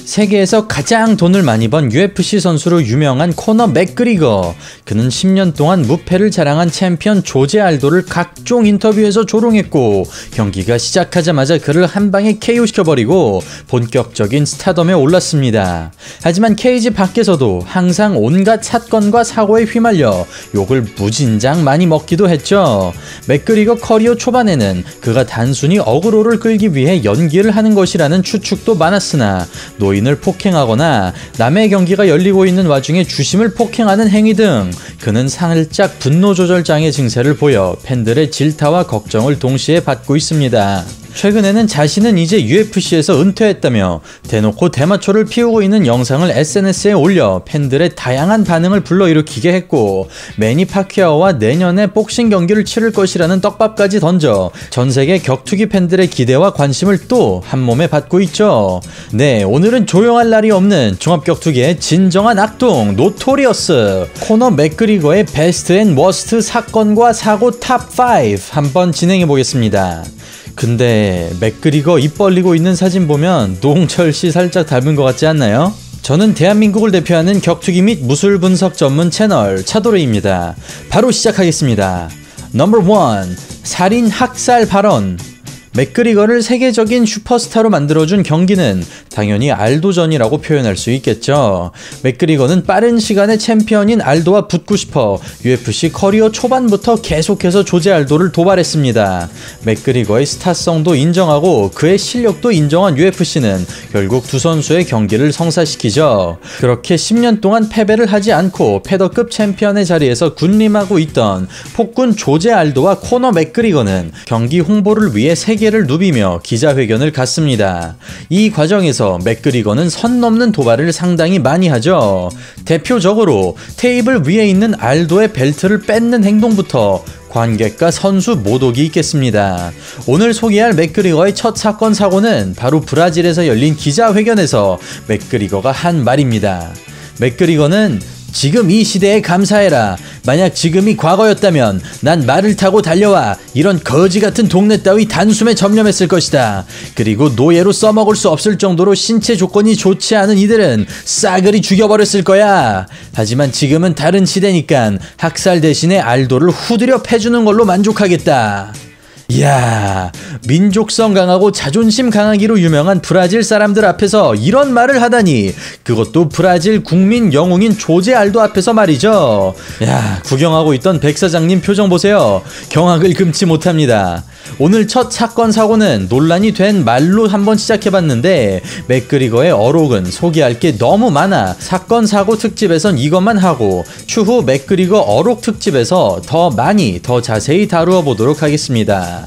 세계에서 가장 돈을 많이 번 UFC 선수로 유명한 코너 맥그리거. 그는 10년 동안 무패를 자랑한 챔피언 조제 알도를 각종 인터뷰에서 조롱했고, 경기가 시작하자마자 그를 한 방에 KO시켜버리고 본격적인 스타덤에 올랐습니다. 하지만 케이지 밖에서도 항상 온갖 사건과 사고에 휘말려 욕을 무진장 많이 먹기도 했죠. 맥그리거 커리어 초반에는 그가 단순히 어그로를 끌기 위해 연기를 하는 것이라는 추측도 많았으나, 노인을 폭행하거나 남의 경기가 열리고 있는 와중에 주심을 폭행하는 행위 등 그는 살짝 분노 조절 장애 증세를 보여 팬들의 질타와 걱정을 동시에 받고 있습니다. 최근에는 자신은 이제 UFC에서 은퇴했다며 대놓고 대마초를 피우고 있는 영상을 SNS에 올려 팬들의 다양한 반응을 불러일으키게 했고, 매니 파키아오와 내년에 복싱 경기를 치를 것이라는 떡밥까지 던져 전세계 격투기 팬들의 기대와 관심을 또 한몸에 받고 있죠. 네, 오늘은 조용할 날이 없는 종합격투기의 진정한 악동 노토리어스 코너 맥그리거의 베스트 앤 워스트 사건과 사고 탑5 한번 진행해보겠습니다. 근데 맥그리거 입 벌리고 있는 사진 보면 노홍철씨 살짝 닮은 것 같지 않나요? 저는 대한민국을 대표하는 격투기 및 무술 분석 전문 채널 차도레입니다. 바로 시작하겠습니다. 넘버 1. 살인 학살 발언. 맥그리거를 세계적인 슈퍼스타로 만들어준 경기는 당연히 알도전이라고 표현할 수 있겠죠. 맥그리거는 빠른 시간에 챔피언인 알도와 붙고 싶어 UFC 커리어 초반부터 계속해서 조제 알도를 도발했습니다. 맥그리거의 스타성도 인정하고 그의 실력도 인정한 UFC는 결국 두 선수의 경기를 성사시키죠. 그렇게 10년 동안 패배를 하지 않고 패더급 챔피언의 자리에서 군림하고 있던 폭군 조제 알도와 코너 맥그리거는 경기 홍보를 위해 세계를 누비며 기자회견을 갖습니다. 이 과정에서 맥그리거는 선 넘는 도발을 상당히 많이 하죠. 대표적으로 테이블 위에 있는 알도의 벨트를 뺏는 행동부터 관객과 선수 모독이 있겠습니다. 오늘 소개할 맥그리거의 첫 사건 사고는 바로 브라질에서 열린 기자회견에서 맥그리거가 한 말입니다. 맥그리거는 지금 이 시대에 감사해라. 만약 지금이 과거였다면 난 말을 타고 달려와 이런 거지 같은 동네 따위 단숨에 점령했을 것이다. 그리고 노예로 써먹을 수 없을 정도로 신체 조건이 좋지 않은 이들은 싸그리 죽여버렸을 거야. 하지만 지금은 다른 시대니까 학살 대신에 알도를 후드려 패주는 걸로 만족하겠다. 이야, 민족성 강하고 자존심 강하기로 유명한 브라질 사람들 앞에서 이런 말을 하다니, 그것도 브라질 국민 영웅인 조제 알도 앞에서 말이죠. 야, 구경하고 있던 백 사장님 표정 보세요. 경악을 금치 못합니다. 오늘 첫 사건 사고는 논란이 된 말로 한번 시작해봤는데, 맥그리거의 어록은 소개할 게 너무 많아 사건 사고 특집에선 이것만 하고 추후 맥그리거 어록 특집에서 더 자세히 다루어 보도록 하겠습니다.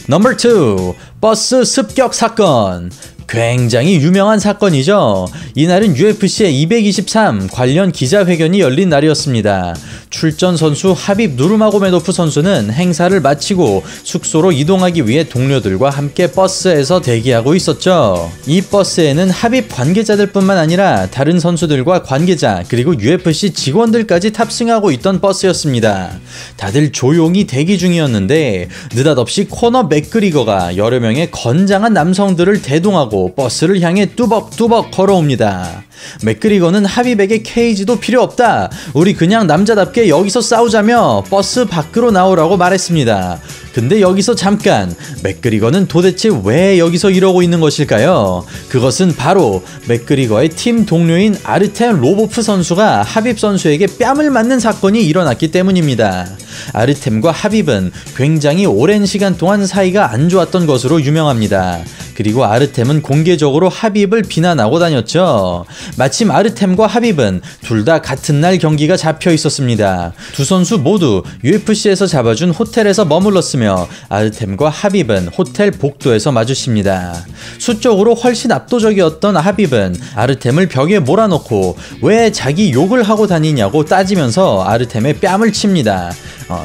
넘버 2. 버스 습격 사건. 굉장히 유명한 사건이죠. 이날은 UFC의 223 관련 기자회견이 열린 날이었습니다. 출전 선수 하빕 누르마고메도프 선수는 행사를 마치고 숙소로 이동하기 위해 동료들과 함께 버스에서 대기하고 있었죠. 이 버스에는 하빕 관계자들 뿐만 아니라 다른 선수들과 관계자 그리고 UFC 직원들까지 탑승하고 있던 버스였습니다. 다들 조용히 대기 중이었는데 느닷없이 코너 맥그리거가 여러 명의 건장한 남성들을 대동하고 버스를 향해 뚜벅뚜벅 걸어옵니다. 맥그리거는 하빕에게 케이지도 필요 없다. 우리 그냥 남자답게 여기서 싸우자며 버스 밖으로 나오라고 말했습니다. 근데 여기서 잠깐, 맥그리거는 도대체 왜 여기서 이러고 있는 것일까요? 그것은 바로 맥그리거의 팀 동료인 아르템 로보프 선수가 하빕 선수에게 뺨을 맞는 사건이 일어났기 때문입니다. 아르템과 하빕은 굉장히 오랜 시간 동안 사이가 안 좋았던 것으로 유명합니다. 그리고 아르템은 공개적으로 하빕을 비난하고 다녔죠. 마침 아르템과 하빕은 둘 다 같은 날 경기가 잡혀 있었습니다. 두 선수 모두 UFC에서 잡아준 호텔에서 머물렀으며 아르템과 하빕은 호텔 복도에서 마주칩니다. 수적으로 훨씬 압도적이었던 하빕은 아르템을 벽에 몰아넣고 왜 자기 욕을 하고 다니냐고 따지면서 아르템의 뺨을 칩니다.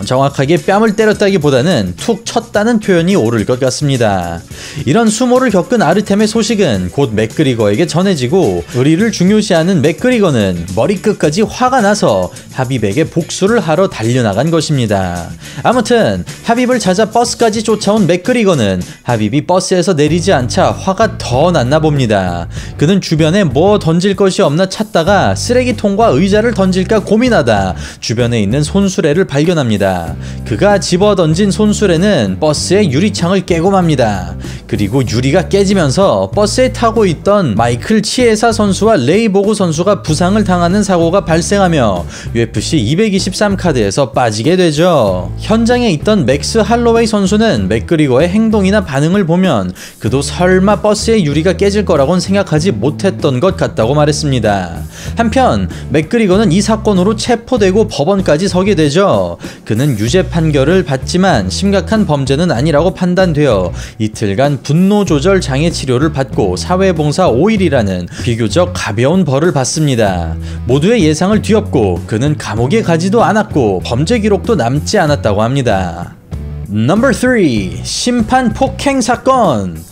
정확하게 뺨을 때렸다기보다는 툭 쳤다는 표현이 옳을 것 같습니다. 이런 수모를 겪은 아르템의 소식은 곧 맥그리거에게 전해지고 의리를 중요시하는 맥그리거는 머리끝까지 화가 나서 하빕에게 복수를 하러 달려나간 것입니다. 아무튼 하빕을 찾아 버스까지 쫓아온 맥그리거는 하빕이 버스에서 내리지 않자 화가 더 났나 봅니다. 그는 주변에 뭐 던질 것이 없나 찾다가 쓰레기통과 의자를 던질까 고민하다 주변에 있는 손수레를 발견합니다. 그가 집어던진 손수레는 버스의 유리창을 깨고 맙니다. 그리고 유리가 깨지면서 버스에 타고 있던 마이클 치에사 선수와 레이보그 선수가 부상을 당하는 사고가 발생하며 UFC 223 카드에서 빠지게 되죠. 현장에 있던 맥스 할로웨이 선수는 맥그리거의 행동이나 반응을 보면 그도 설마 버스의 유리가 깨질 거라고는 생각하지 못했던 것 같다고 말했습니다. 한편 맥그리거는 이 사건으로 체포되고 법원까지 서게 되죠. 그는 유죄 판결을 받지만 심각한 범죄는 아니라고 판단되어 이틀간 분노 조절 장애 치료를 받고 사회봉사 5일이라는 비교적 가벼운 벌을 받습니다. 모두의 예상을 뒤엎고 그는 감옥에 가지도 않았고 범죄 기록도 남지 않았다고 합니다. 넘버 3. 심판 폭행 사건.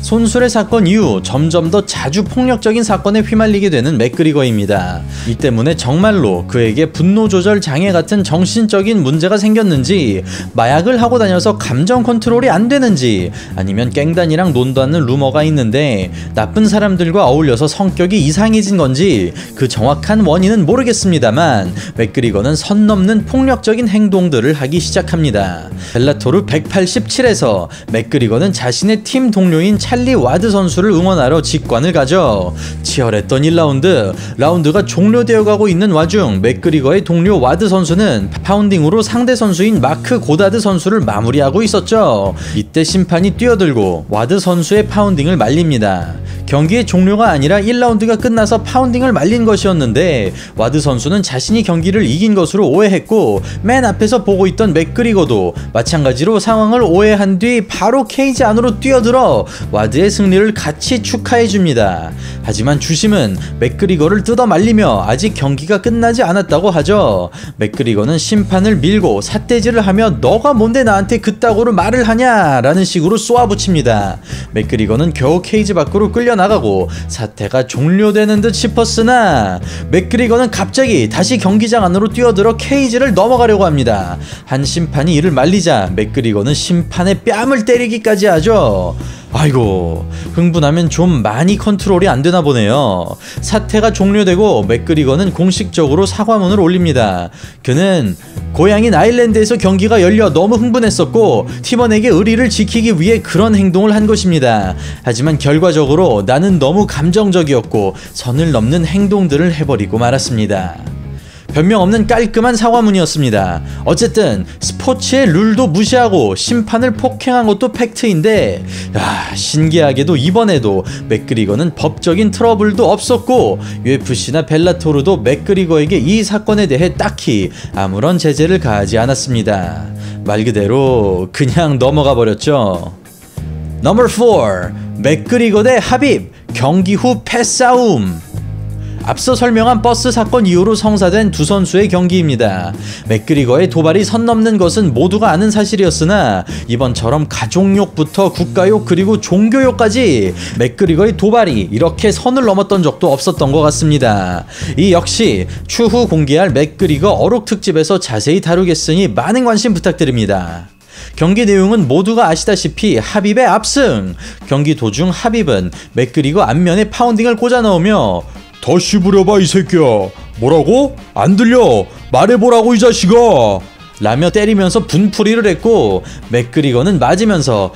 손수레 사건 이후 점점 더 자주 폭력적인 사건에 휘말리게 되는 맥그리거입니다. 이 때문에 정말로 그에게 분노 조절 장애 같은 정신적인 문제가 생겼는지, 마약을 하고 다녀서 감정 컨트롤이 안 되는지, 아니면 깽단이랑 논다는 루머가 있는데 나쁜 사람들과 어울려서 성격이 이상해진 건지 그 정확한 원인은 모르겠습니다만 맥그리거는 선 넘는 폭력적인 행동들을 하기 시작합니다. 벨라토르 187에서 맥그리거는 자신의 팀 동료인 찰리 와드 선수를 응원하러 직관을 가죠. 치열했던 1라운드, 라운드가 종료되어 가고 있는 와중 맥그리거의 동료 와드 선수는 파운딩으로 상대 선수인 마크 고다드 선수를 마무리하고 있었죠. 이때 심판이 뛰어들고 와드 선수의 파운딩을 말립니다. 경기의 종료가 아니라 1라운드가 끝나서 파운딩을 말린 것이었는데 와드 선수는 자신이 경기를 이긴 것으로 오해했고 맨 앞에서 보고 있던 맥그리거도 마찬가지로 상황을 오해한 뒤 바로 케이지 안으로 뛰어들어 와드의 승리를 같이 축하해줍니다. 하지만 주심은 맥그리거를 뜯어 말리며 아직 경기가 끝나지 않았다고 하죠. 맥그리거는 심판을 밀고 삿대질을 하며 너가 뭔데 나한테 그따구로 말을 하냐 라는 식으로 쏘아붙입니다. 맥그리거는 겨우 케이지 밖으로 끌려나가고 사태가 종료되는 듯 싶었으나 맥그리거는 갑자기 다시 경기장 안으로 뛰어들어 케이지를 넘어가려고 합니다. 한 심판이 이를 말리자 맥그리거는 심판의 뺨을 때리기까지 하죠. 아이고, 흥분하면 좀 많이 컨트롤이 안 되나 보네요. 사태가 종료되고 맥그리거는 공식적으로 사과문을 올립니다. 그는 고향인 아일랜드에서 경기가 열려 너무 흥분했었고 팀원에게 의리를 지키기 위해 그런 행동을 한 것입니다. 하지만 결과적으로 나는 너무 감정적이었고 선을 넘는 행동들을 해버리고 말았습니다. 변명 없는 깔끔한 사과문이었습니다. 어쨌든 스포츠의 룰도 무시하고 심판을 폭행한 것도 팩트인데 신기하게도 이번에도 맥그리거는 법적인 트러블도 없었고 UFC나 벨라토르도 맥그리거에게 이 사건에 대해 딱히 아무런 제재를 가하지 않았습니다. 말 그대로 그냥 넘어가 버렸죠. 넘버 4. 맥그리거 대 하빕 경기 후 패싸움. 앞서 설명한 버스 사건 이후로 성사된 두 선수의 경기입니다. 맥그리거의 도발이 선 넘는 것은 모두가 아는 사실이었으나 이번처럼 가족욕부터 국가욕 그리고 종교욕까지 맥그리거의 도발이 이렇게 선을 넘었던 적도 없었던 것 같습니다. 이 역시 추후 공개할 맥그리거 어록 특집에서 자세히 다루겠으니 많은 관심 부탁드립니다. 경기 내용은 모두가 아시다시피 하빕의 압승! 경기 도중 하빕은 맥그리거 앞면에 파운딩을 꽂아 넣으며 다시 부려봐 이 새끼야. 뭐라고? 안 들려. 말해보라고 이 자식아. 라며 때리면서 분풀이를 했고 맥그리거는 맞으면서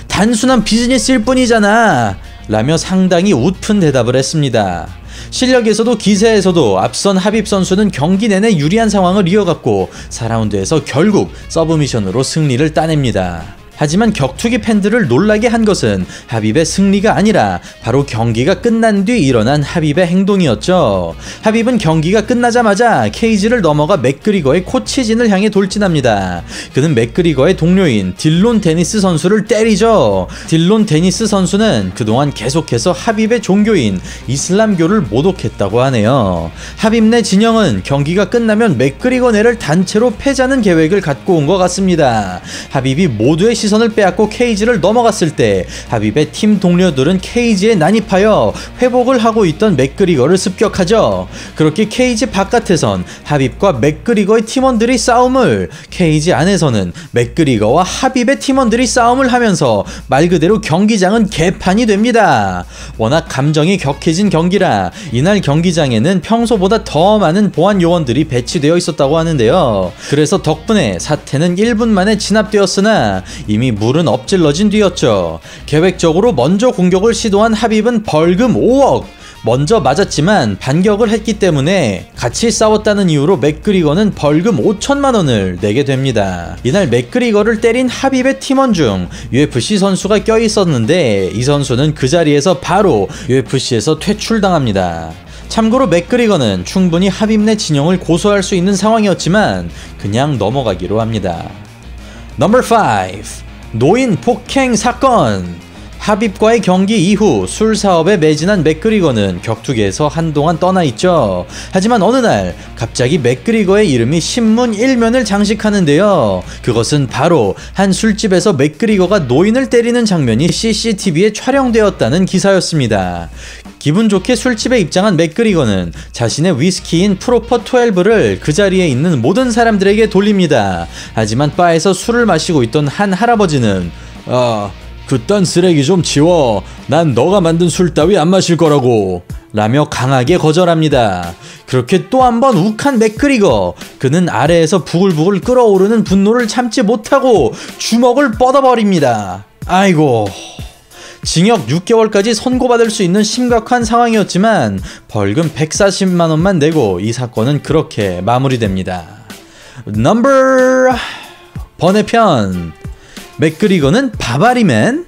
단순한 비즈니스일 뿐이잖아 라며 상당히 웃픈 대답을 했습니다. 실력에서도 기세에서도 앞선 하빕 선수는 경기 내내 유리한 상황을 이어갔고 4라운드에서 결국 서브미션으로 승리를 따냅니다. 하지만 격투기 팬들을 놀라게 한 것은 하빕의 승리가 아니라 바로 경기가 끝난 뒤 일어난 하빕의 행동이었죠. 하빕은 경기가 끝나자마자 케이지를 넘어가 맥그리거의 코치진을 향해 돌진합니다. 그는 맥그리거의 동료인 딜론 데니스 선수를 때리죠. 딜론 데니스 선수는 그동안 계속해서 하빕의 종교인 이슬람교를 모독했다고 하네요. 하빕 내 진영은 경기가 끝나면 맥그리거 내를 단체로 패자는 계획을 갖고 온 것 같습니다. 하빕이 모두의 시선을 시선을 빼앗고 케이지를 넘어갔을 때 하빕의 팀 동료들은 케이지에 난입하여 회복을 하고 있던 맥그리거를 습격하죠. 그렇게 케이지 바깥에선 하빕과 맥그리거의 팀원들이 싸움을, 케이지 안에서는 맥그리거와 하빕의 팀원들이 싸움을 하면서 말 그대로 경기장은 개판이 됩니다. 워낙 감정이 격해진 경기라 이날 경기장에는 평소보다 더 많은 보안 요원들이 배치되어 있었다고 하는데요. 그래서 덕분에 사태는 1분 만에 진압되었으나 이미 물은 엎질러진 뒤였죠. 계획적으로 먼저 공격을 시도한 하빕은 벌금 5억, 먼저 맞았지만 반격을 했기 때문에 같이 싸웠다는 이유로 맥그리거는 벌금 5천만 원을 내게 됩니다. 이날 맥그리거를 때린 하빕의 팀원 중 UFC 선수가 껴있었는데 이 선수는 그 자리에서 바로 UFC에서 퇴출당합니다. 참고로 맥그리거는 충분히 하빕 내 진영을 고소할 수 있는 상황이었지만 그냥 넘어가기로 합니다. 넘버 5. 노인 폭행 사건. 하빕과의 경기 이후 술 사업에 매진한 맥그리거는 격투기에서 한동안 떠나 있죠. 하지만 어느 날 갑자기 맥그리거의 이름이 신문 1면을 장식하는데요. 그것은 바로 한 술집에서 맥그리거가 노인을 때리는 장면이 CCTV에 촬영되었다는 기사였습니다. 기분 좋게 술집에 입장한 맥그리거는 자신의 위스키인 프로퍼 12를 그 자리에 있는 모든 사람들에게 돌립니다. 하지만 바에서 술을 마시고 있던 한 할아버지는 그딴 쓰레기 좀 치워. 난 너가 만든 술 따위 안 마실 거라고 라며 강하게 거절합니다. 그렇게 또 한 번 욱한 맥그리거. 그는 아래에서 부글부글 끓어오르는 분노를 참지 못하고 주먹을 뻗어버립니다. 아이고. 징역 6개월까지 선고받을 수 있는 심각한 상황이었지만 벌금 140만 원만 내고 이 사건은 그렇게 마무리됩니다. 넘버 번외편. 맥그리거는 바바리맨?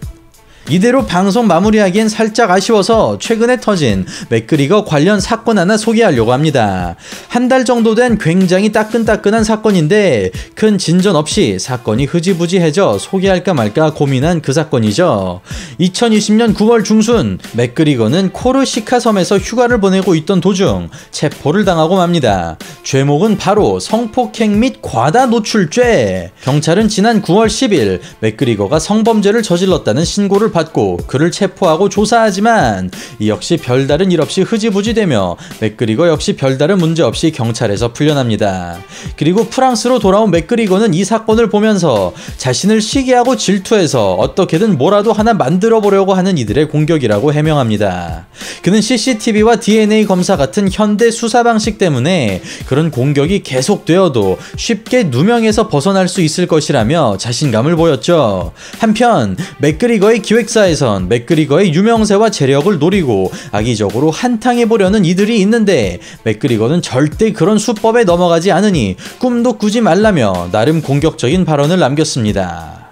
이대로 방송 마무리하기엔 살짝 아쉬워서 최근에 터진 맥그리거 관련 사건 하나 소개하려고 합니다. 한 달 정도 된 굉장히 따끈따끈한 사건인데 큰 진전 없이 사건이 흐지부지해져 소개할까 말까 고민한 그 사건이죠. 2020년 9월 중순 맥그리거는 코르시카 섬에서 휴가를 보내고 있던 도중 체포를 당하고 맙니다. 죄목은 바로 성폭행 및 과다 노출죄. 경찰은 지난 9월 10일 맥그리거가 성범죄를 저질렀다는 신고를 받고 그를 체포하고 조사하지만 이 역시 별다른 일 없이 흐지부지되며 맥그리거 역시 별다른 문제 없이 경찰에서 풀려납니다. 그리고 프랑스로 돌아온 맥그리거는 이 사건을 보면서 자신을 시기하고 질투해서 어떻게든 뭐라도 하나 만들어 보려고 하는 이들의 공격이라고 해명합니다. 그는 CCTV와 DNA 검사 같은 현대 수사 방식 때문에 그런 공격이 계속되어도 쉽게 누명에서 벗어날 수 있을 것이라며 자신감을 보였죠. 한편 맥그리거의 기획사에선 맥그리거의 유명세와 재력을 노리고 악의적으로 한탕해보려는 이들이 있는데 맥그리거는 절대 그런 수법에 넘어가지 않으니 꿈도 꾸지 말라며 나름 공격적인 발언을 남겼습니다.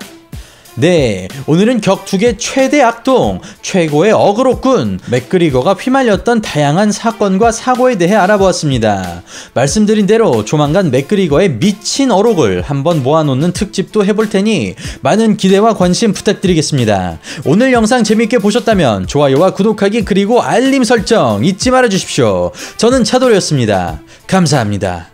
네, 오늘은 격투계 최대 악동, 최고의 어그로꾼 맥그리거가 휘말렸던 다양한 사건과 사고에 대해 알아보았습니다. 말씀드린 대로 조만간 맥그리거의 미친 어록을 한번 모아놓는 특집도 해볼 테니 많은 기대와 관심 부탁드리겠습니다. 오늘 영상 재밌게 보셨다면 좋아요와 구독하기 그리고 알림 설정 잊지 말아주십시오. 저는 차돌이었습니다. 감사합니다.